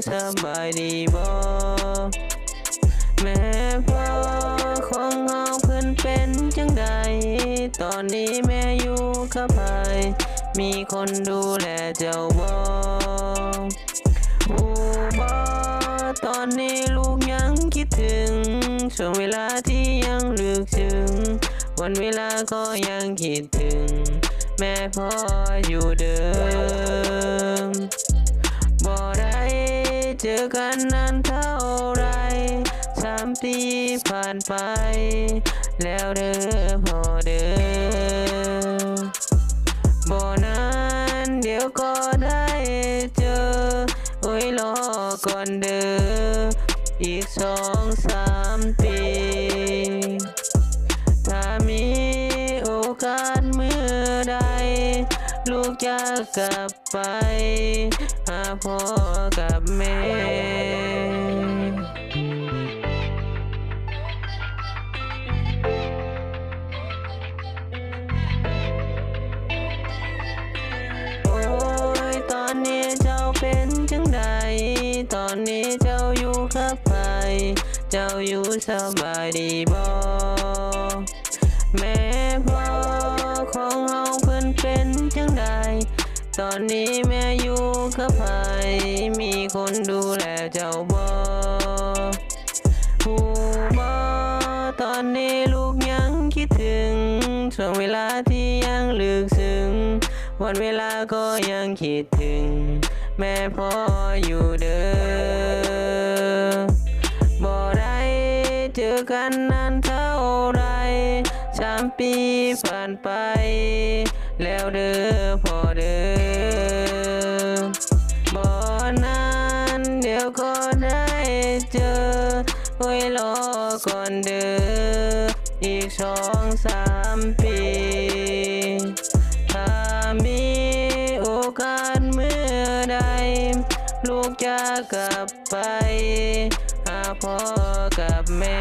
สบายดีบ่แม่พ่อของเฮาเพิ่นเป็นจังใดตอนนี้แม่อยู่กับไผมีคนดูแลเจ้าบ่บ่ตอนนี้ลูกยังคิดถึงช่วงเวลาที่ยังลึกซึ้งวันเวลาก็ยังคิดถึงแม่พ่ออยู่เดิมบ่ได้เจอกันนานเท่าไร3 ปีผ่านไปแล้วเด้อพ่อเด้อบ่นานเดี๋ยวก็ได้เจอโอ้ยรอก่อนเด้ออีก2-3 ปีถ้ามีโอกาสเมื่อใดลูกจะกลับไปหาพ่อกับแม่ตอนนี้เจ้าเป็นจังใดตอนนี้เจ้าอยู่กับไผเจ้าอยู่สบายดีบ่แม่พ่อของเฮาเพิ่นเป็นจังใดตอนนี้แม่อยู่กับไผมีคนดูแลเจ้าบ่ฮู้บ่ตอนนี้ลูกยังคิดถึงช่วงเวลาที่ยังลึกซึ้งวันเวลาก็ยังคิดถึงแม่พ่ออยู่เด้อบ่ได้เจอกันนานเท่าไร3 ปีผ่านไปแล้วเด้อพ่อเด้อบ่นานเดี๋ยวก็ได้เจอโอ้ยรอก่อนเด้ออีก2-3 ปีถ้ามีโอกาสเมื่อใดลูกจะกลับไปหาพ่อกับแม่